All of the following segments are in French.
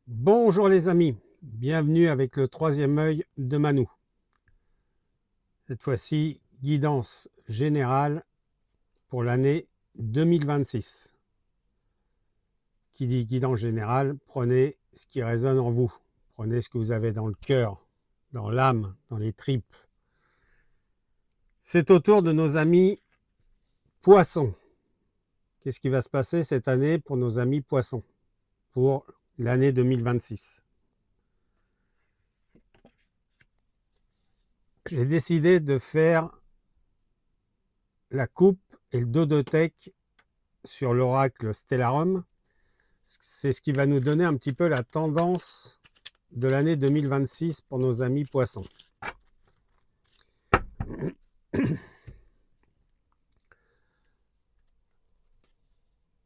Bonjour les amis, bienvenue avec le troisième œil de Manou. Cette fois-ci, guidance générale pour l'année 2026. Qui dit guidance générale, prenez ce qui résonne en vous. Prenez ce que vous avez dans le cœur, dans l'âme, dans les tripes. C'est au tour de nos amis poissons. Qu'est-ce qui va se passer cette année pour nos amis poissons, pour l'année 2026? J'ai décidé de faire la coupe et le dodothèque sur l'oracle Stellarum. C'est ce qui va nous donner un petit peu la tendance de l'année 2026 pour nos amis poissons.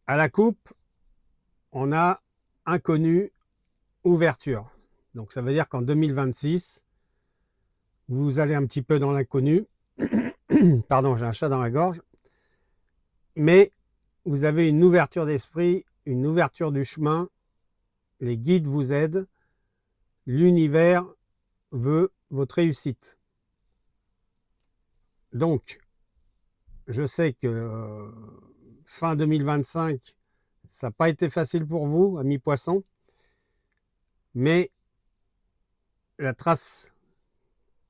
À la coupe, on a inconnu, ouverture. Donc ça veut dire qu'en 2026, vous allez un petit peu dans l'inconnu. Pardon, j'ai un chat dans la gorge. Mais vous avez une ouverture d'esprit, une ouverture du chemin. Les guides vous aident. L'univers veut votre réussite. Donc, je sais que fin 2025, ça n'a pas été facile pour vous, amis poissons, mais la trace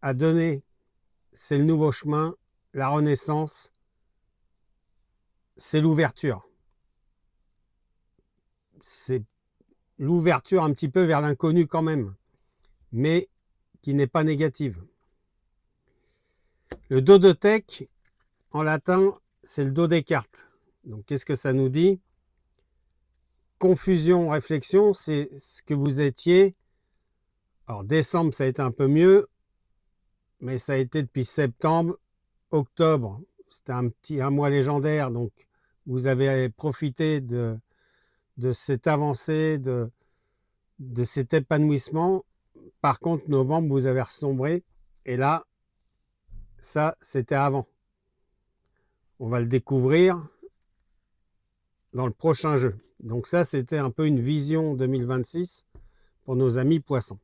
à donner, c'est le nouveau chemin, la renaissance, c'est l'ouverture. C'est l'ouverture un petit peu vers l'inconnu quand même, mais qui n'est pas négative. Le dodothèque, en latin, c'est le dos des cartes. Donc qu'est-ce que ça nous dit? Confusion, réflexion, c'est ce que vous étiez. Alors décembre, ça a été un peu mieux, mais ça a été depuis septembre, octobre. C'était un mois légendaire, donc vous avez profité de cette avancée, de cet épanouissement. Par contre, novembre, vous avez ressombré, et là, ça, c'était avant. On va le découvrir dans le prochain jeu. Donc ça, c'était un peu une vision 2026 pour nos amis poissons.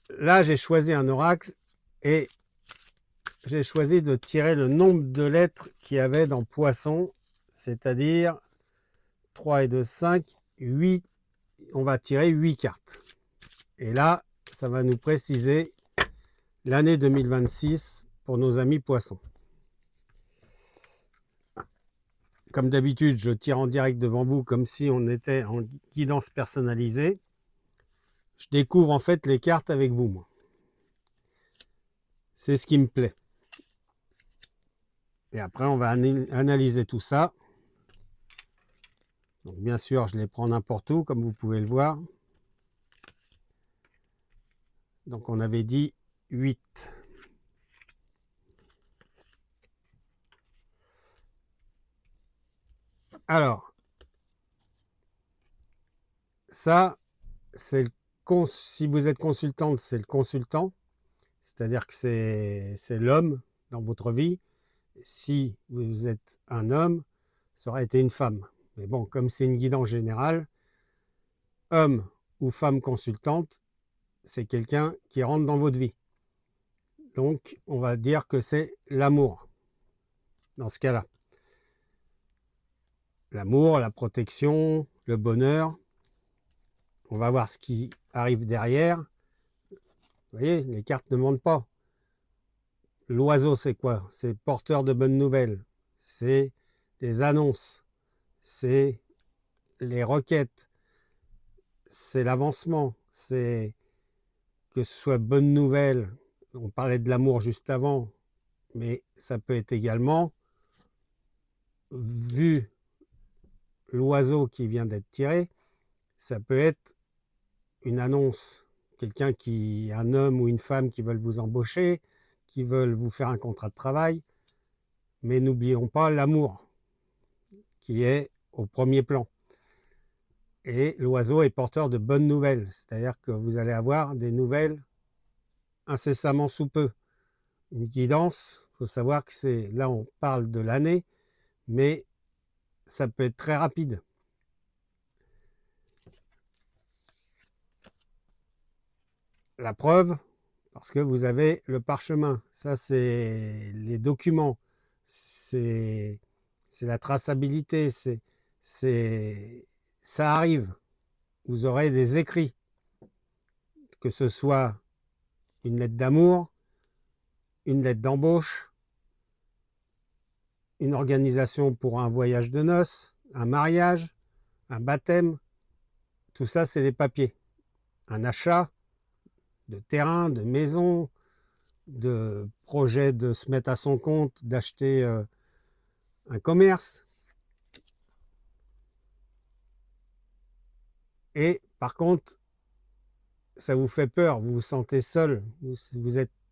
Là, j'ai choisi un oracle et j'ai choisi de tirer le nombre de lettres qu'il y avait dans poisson, c'est-à-dire 3 et 2, 5, 8. On va tirer 8 cartes. Et là, ça va nous préciser l'année 2026 pour nos amis poissons. Comme d'habitude, je tire en direct devant vous comme si on était en guidance personnalisée. Je découvre en fait les cartes avec vous, moi. C'est ce qui me plaît. Et après, on va analyser tout ça. Donc, bien sûr, je les prends n'importe où, comme vous pouvez le voir. Donc, on avait dit 8. Alors, ça, c'est si vous êtes consultante, c'est le consultant. C'est-à-dire que c'est l'homme dans votre vie. Si vous êtes un homme, ça aurait été une femme. Mais bon, comme c'est une guidance générale, homme ou femme consultante, c'est quelqu'un qui rentre dans votre vie. Donc, on va dire que c'est l'amour, dans ce cas-là. L'amour, la protection, le bonheur. On va voir ce qui arrive derrière. Vous voyez, les cartes ne mentent pas. L'oiseau, c'est quoi? C'est porteur de bonnes nouvelles. C'est des annonces. C'est les requêtes. C'est l'avancement. C'est que ce soit bonne nouvelle. On parlait de l'amour juste avant, mais ça peut être également, vu l'oiseau qui vient d'être tiré, ça peut être une annonce. Un homme ou une femme qui veulent vous embaucher, qui veulent vous faire un contrat de travail. Mais n'oublions pas l'amour qui est au premier plan. Et l'oiseau est porteur de bonnes nouvelles, c'est-à-dire que vous allez avoir des nouvelles incessamment sous peu. Une guidance, il faut savoir que là on parle de l'année, mais ça peut être très rapide. La preuve, parce que vous avez le parchemin. Ça, c'est les documents. C'est la traçabilité. Ça arrive. Vous aurez des écrits, que ce soit une lettre d'amour, une lettre d'embauche, une organisation pour un voyage de noces, un mariage, un baptême. Tout ça, c'est les papiers. Un achat de terrain, de maison, de projet de se mettre à son compte, d'acheter un commerce. Et par contre, ça vous fait peur, vous vous sentez seul, vous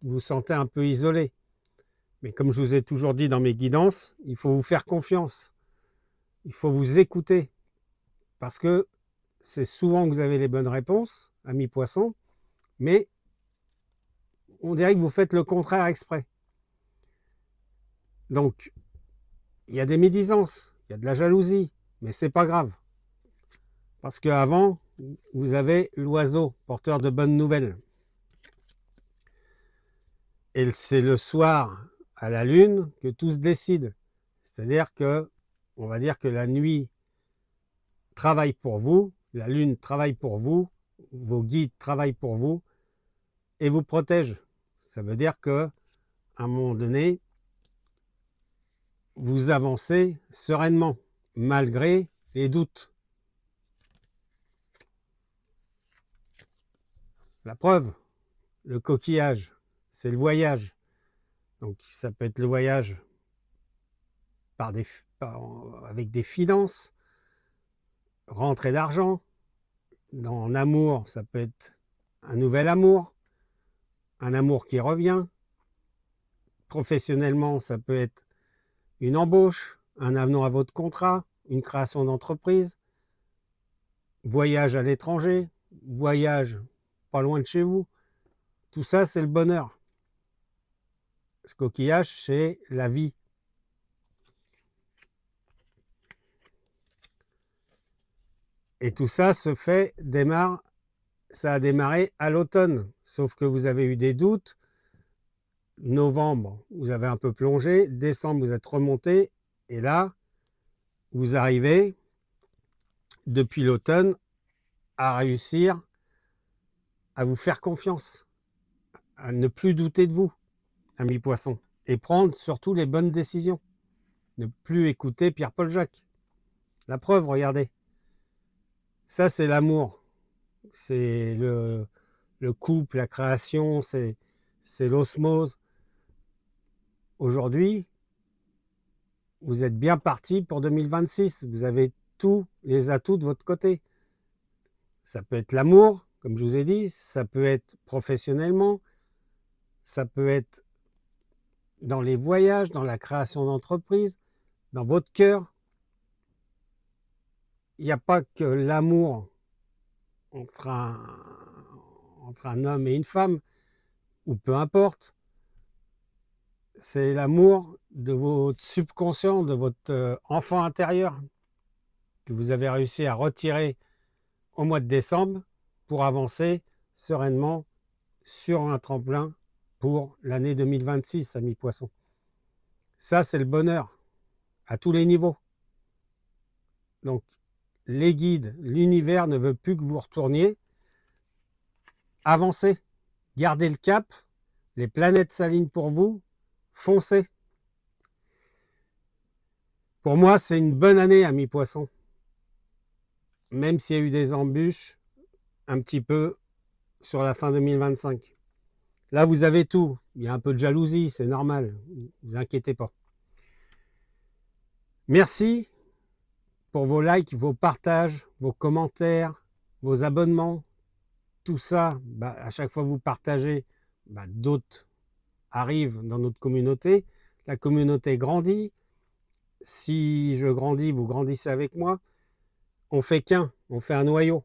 vous sentez un peu isolé. Mais comme je vous ai toujours dit dans mes guidances, il faut vous faire confiance. Il faut vous écouter. Parce que c'est souvent que vous avez les bonnes réponses, amis poissons, mais on dirait que vous faites le contraire exprès. Donc, il y a des médisances, il y a de la jalousie, mais c'est pas grave. Parce qu'avant, vous avez l'oiseau, porteur de bonnes nouvelles. Et c'est le soir à la lune que tout se décide. C'est-à-dire que, on va dire que la nuit travaille pour vous, la lune travaille pour vous, vos guides travaillent pour vous et vous protègent. Ça veut dire que, à un moment donné, vous avancez sereinement, malgré les doutes. La preuve, le coquillage, c'est le voyage. Donc ça peut être le voyage avec des finances, rentrée d'argent. Dans l'amour, ça peut être un nouvel amour, un amour qui revient. Professionnellement, ça peut être une embauche, un avenant à votre contrat, une création d'entreprise, voyage à l'étranger, voyage pas loin de chez vous. Tout ça, c'est le bonheur. Ce coquillage, c'est la vie. Et tout ça ça a démarré à l'automne, sauf que vous avez eu des doutes. Novembre, vous avez un peu plongé. Décembre, vous êtes remonté. Et là, vous arrivez, depuis l'automne, à réussir à vous faire confiance, à ne plus douter de vous, amis poissons, et prendre surtout les bonnes décisions. Ne plus écouter Pierre-Paul Jacques. La preuve, regardez. Ça, c'est l'amour. C'est le couple, la création, c'est l'osmose. Aujourd'hui, vous êtes bien parti pour 2026. Vous avez tous les atouts de votre côté. Ça peut être l'amour, comme je vous ai dit, ça peut être professionnellement, ça peut être dans les voyages, dans la création d'entreprise, dans votre cœur. Il n'y a pas que l'amour entre un homme et une femme, ou peu importe. C'est l'amour de votre subconscient, de votre enfant intérieur, que vous avez réussi à retirer au mois de décembre pour avancer sereinement sur un tremplin pour l'année 2026, amis poissons. Ça, c'est le bonheur à tous les niveaux. Donc, les guides, l'univers ne veut plus que vous retourniez. Avancez, gardez le cap, les planètes s'alignent pour vous, foncez. Pour moi, c'est une bonne année, amis poissons. Même s'il y a eu des embûches un petit peu sur la fin 2025. Là, vous avez tout. Il y a un peu de jalousie, c'est normal. Ne vous inquiétez pas. Merci pour vos likes, vos partages, vos commentaires, vos abonnements. Tout ça, à chaque fois que vous partagez, d'autres arrivent dans notre communauté. La communauté grandit. Si je grandis, vous grandissez avec moi. On fait qu'un, on fait un noyau.